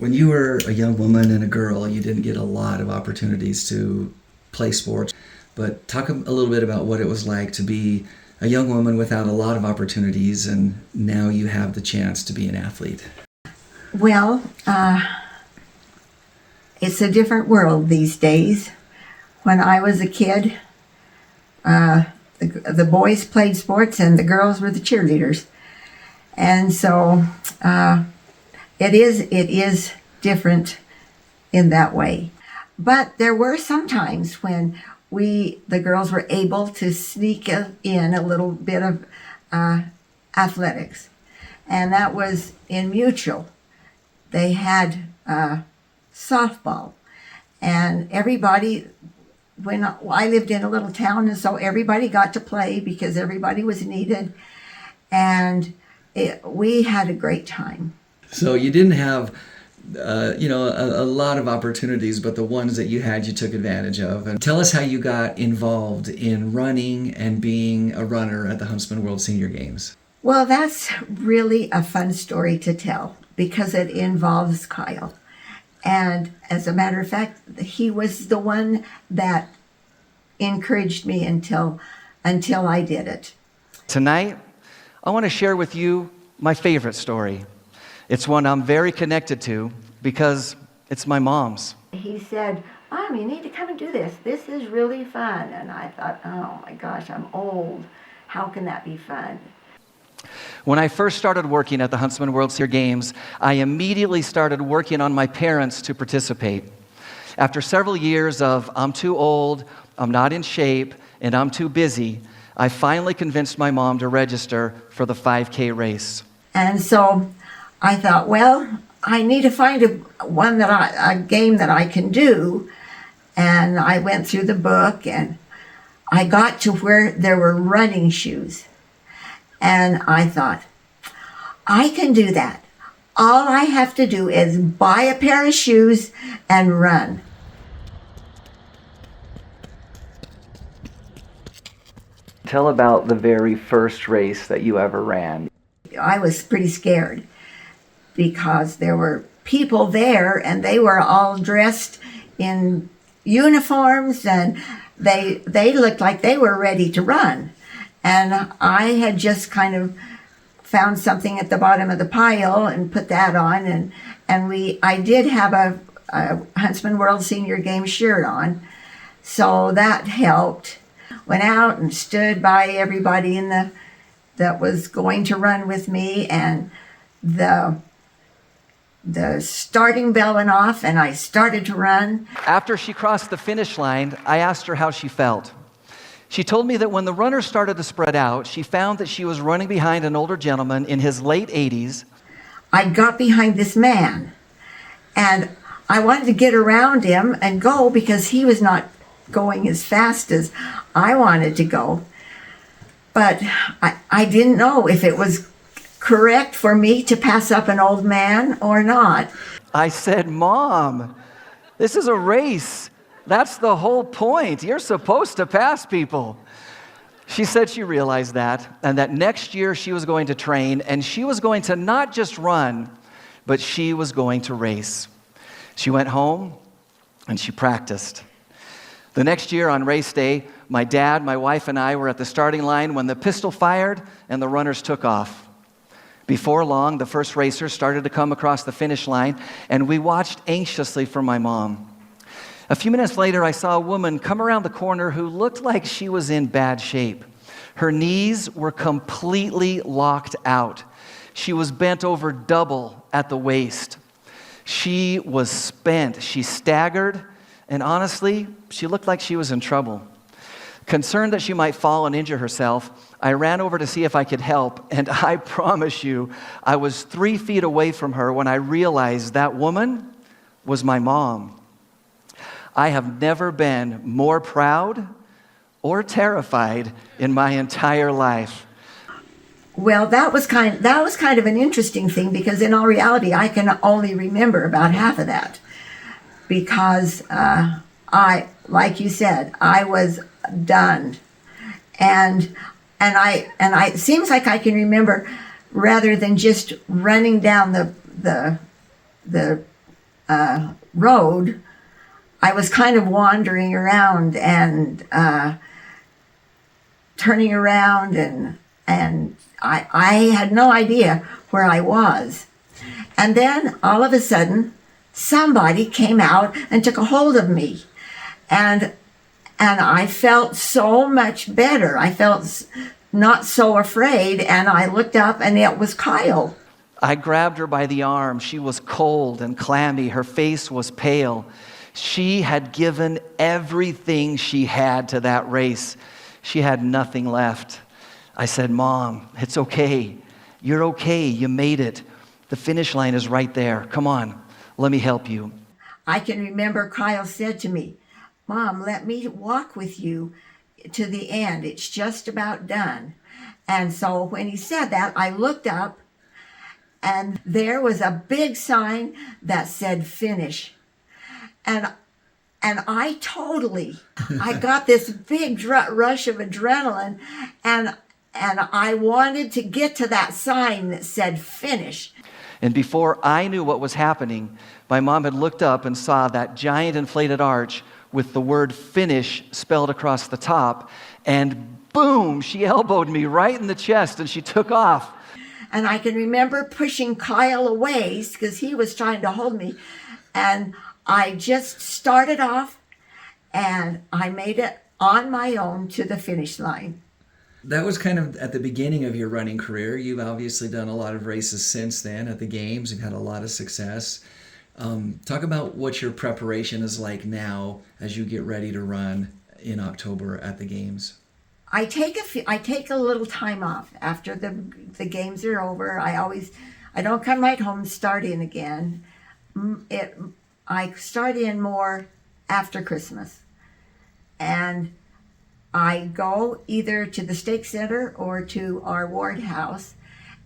When you were a young woman and a girl, you didn't get a lot of opportunities to play sports. But talk a little bit about what it was like to be a young woman without a lot of opportunities, and now you have the chance to be an athlete. Well, it's a different world these days. When I was a kid, the boys played sports and the girls were the cheerleaders. And so it is different in that way. But there were some times when the girls were able to sneak in a little bit of athletics. And that was in Mutual. They had softball. And everybody, when I lived in a little town, and so everybody got to play because everybody was needed. And we had a great time. So you didn't have a lot of opportunities, but the ones that you had, you took advantage of. And tell us how you got involved in running and being a runner at the Huntsman World Senior Games. Well, that's really a fun story to tell because it involves Kyle. And as a matter of fact, he was the one that encouraged me until I did it. Tonight, I want to share with you my favorite story. It's one I'm very connected to because it's my mom's. He said, "Mom, you need to come and do this. This is really fun." And I thought, oh my gosh, I'm old. How can that be fun? When I first started working at the Huntsman World Senior Games, I immediately started working on my parents to participate. After several years of I'm too old, I'm not in shape, and I'm too busy, I finally convinced my mom to register for the 5K race. And so I thought, well, I need to find a game that I can do. And I went through the book and I got to where there were running shoes. And I thought, I can do that. All I have to do is buy a pair of shoes and run. Tell about the very first race that you ever ran. I was pretty scared because there were people there and they were all dressed in uniforms and they looked like they were ready to run. And I had just kind of found something at the bottom of the pile and put that on. And I did have a Huntsman World Senior Games shirt on. So that helped. Went out and stood by everybody that was going to run with me, and the starting bell went off and I started to run. After she crossed the finish line, I asked her how she felt. She told me that when the runners started to spread out, she found that she was running behind an older gentleman in his late 80s. I got behind this man and I wanted to get around him and go because he was not going as fast as I wanted to go. But I didn't know if it was correct for me to pass up an old man or not. I said, "Mom, this is a race. That's the whole point. You're supposed to pass people." She said she realized that, and that next year she was going to train, and she was going to not just run, but she was going to race. She went home, and she practiced. The next year on race day, my dad, my wife, and I were at the starting line when the pistol fired and the runners took off. Before long, the first racers started to come across the finish line, and we watched anxiously for my mom. A few minutes later, I saw a woman come around the corner who looked like she was in bad shape. Her knees were completely locked out. She was bent over double at the waist. She was spent. She staggered, and honestly, she looked like she was in trouble. Concerned that she might fall and injure herself, I ran over to see if I could help, and I promise you, I was 3 feet away from her when I realized that woman was my mom. I have never been more proud or terrified in my entire life. Well, that was kind of an interesting thing because in all reality, I can only remember about half of that because like you said, I was done, and it seems like I can remember rather than just running down the road, I was kind of wandering around and turning around, and I had no idea where I was. And then all of a sudden, somebody came out and took a hold of me, and I felt so much better. I felt not so afraid, and I looked up, and it was Kyle. I grabbed her by the arm. She was cold and clammy. Her face was pale. She had given everything she had to that race. She had nothing left. I said, "Mom, it's okay. You're okay. You made it. The finish line is right there. Come on, let me help you." I can remember Kyle said to me, "Mom, let me walk with you to the end. It's just about done." And so when he said that, I looked up, and there was a big sign that said finish. And I got this big rush of adrenaline, and I wanted to get to that sign that said finish. And before I knew what was happening, my mom had looked up and saw that giant inflated arch with the word finish spelled across the top, and boom, she elbowed me right in the chest and she took off. And I can remember pushing Kyle away because he was trying to hold me, and I just started off, and I made it on my own to the finish line. That was kind of at the beginning of your running career. You've obviously done a lot of races since then at the games. You've had a lot of success. Talk about what your preparation is like now as you get ready to run in October at the games. I take a little time off after the games are over. I don't come right home and start in again. I start in more after Christmas, and I go either to the stake center or to our ward house,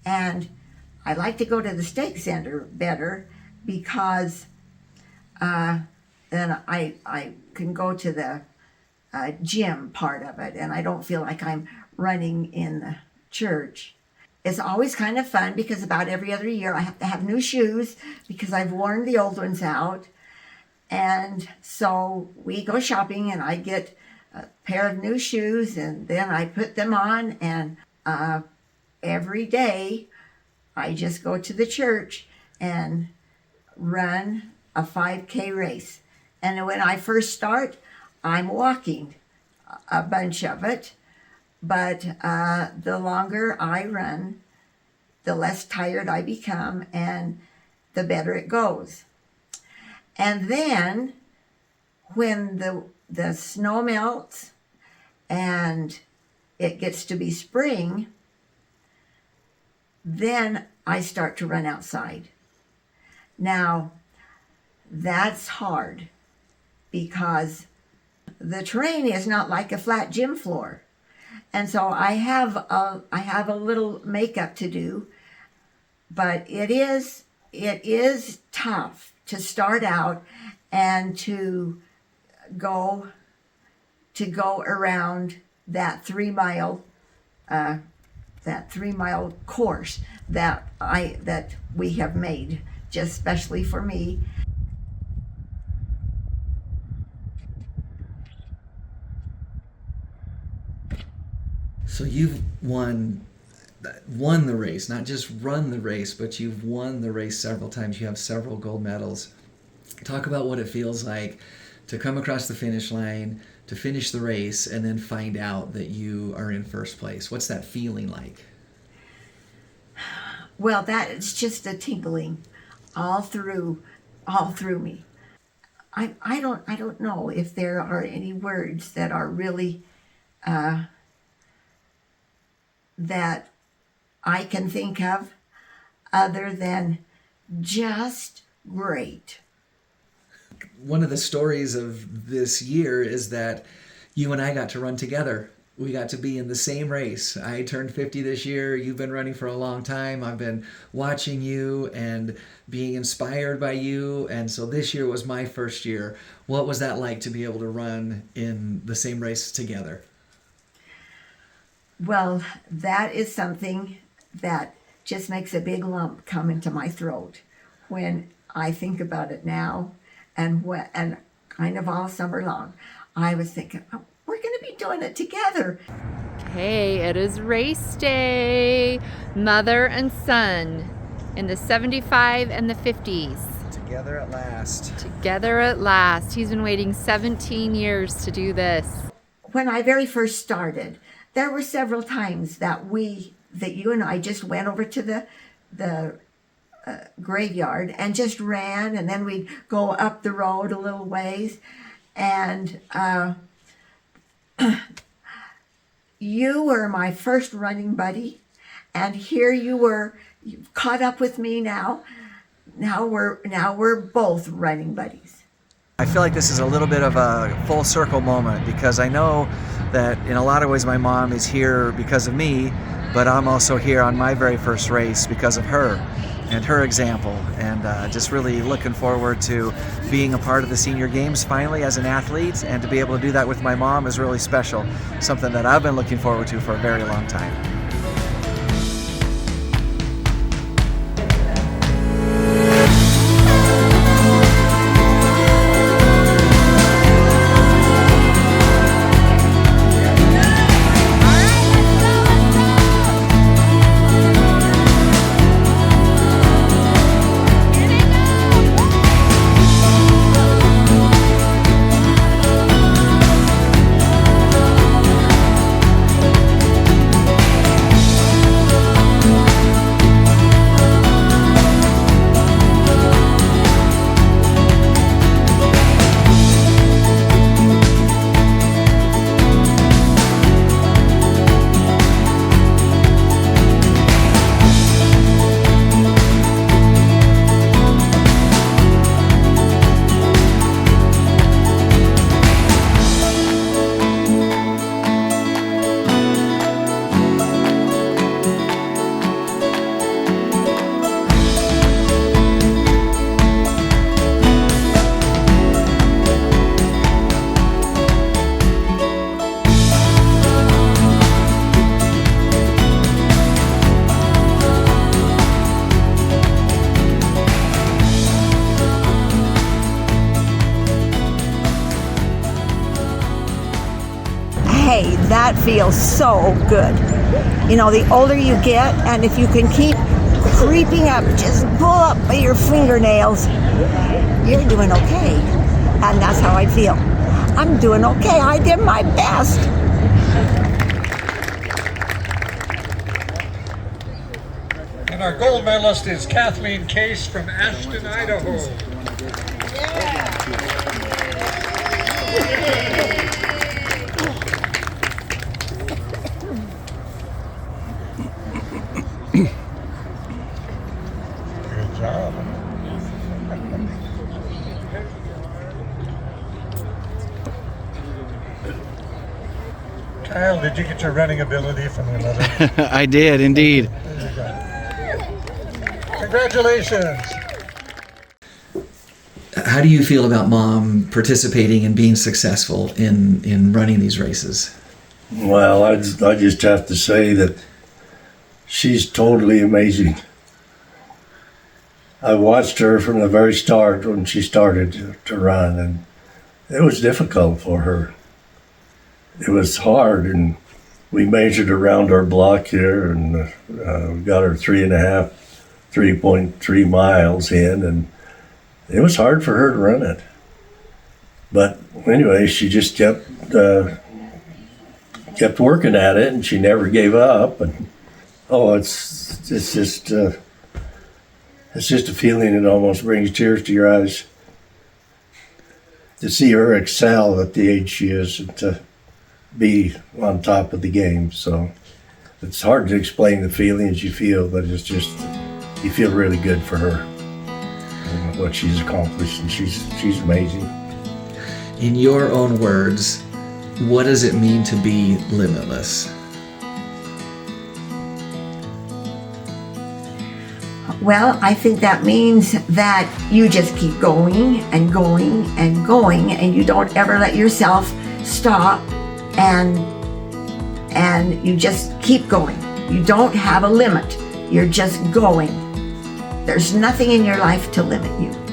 and I like to go to the stake center better because then I can go to the gym part of it, and I don't feel like I'm running in the church. It's always kind of fun because about every other year I have to have new shoes because I've worn the old ones out. And so we go shopping, and I get a pair of new shoes, and then I put them on, and every day I just go to the church and run a 5K race. And when I first start, I'm walking a bunch of it, but the longer I run, the less tired I become, and the better it goes. And then when the snow melts and it gets to be spring, then I start to run outside. Now, that's hard because the terrain is not like a flat gym floor. And so I have a little makeup to do, but it is tough to start out and to go around that 3 mile course that we have made just specially for me. So you've won the race, not just run the race, but you've won the race several times. You have several gold medals. Talk about what it feels like to come across the finish line, to finish the race, and then find out that you are in first place. What's that feeling like? Well, that is just a tingling all through me. I don't know if there are any words that are really that I can think of other than just great. One of the stories of this year is that you and I got to run together. We got to be in the same race. I turned 50 this year. You've been running for a long time. I've been watching you and being inspired by you. And so this year was my first year. What was that like to be able to run in the same race together? Well, that is something that just makes a big lump come into my throat when I think about it now, and kind of all summer long, I was thinking, oh, we're going to be doing it together. Hey, it is race day. Mother and son in the 75 and the 50s. Together at last. Together at last. He's been waiting 17 years to do this. When I very first started, there were several times that you and I just went over to the graveyard and just ran, and then we'd go up the road a little ways, and you were my first running buddy, and here you've caught up with me now. Now we're both running buddies. I feel like this is a little bit of a full circle moment, because I know that in a lot of ways my mom is here because of me, but I'm also here on my very first race because of her and her example, and just really looking forward to being a part of the senior games finally as an athlete, and to be able to do that with my mom is really special, something that I've been looking forward to for a very long time. Hey, that feels so good. You know, the older you get, and if you can keep creeping up, just pull up by your fingernails, you're doing okay. And that's how I feel. I'm doing okay. I did my best. And our gold medalist is Kathleen Case from Ashton, Idaho. Good job. Kyle, did you get your running ability from your mother? I did, indeed. There you go. Congratulations. How do you feel about Mom participating and being successful in running these races? Well, I just have to say that she's totally amazing. I watched her from the very start when she started to run, and it was difficult for her. It was hard, and we measured around our block here, and we got her 3.3 miles in, and it was hard for her to run it. But anyway, she just kept working at it, and she never gave up. And it's just a feeling that almost brings tears to your eyes to see her excel at the age she is, and to be on top of the game. So it's hard to explain the feelings you feel, but it's just, you feel really good for her and what she's accomplished, and she's amazing. In your own words, what does it mean to be limitless? Well, I think that means that you just keep going and going and going, and you don't ever let yourself stop, and you just keep going. You don't have a limit. You're just going. There's nothing in your life to limit you.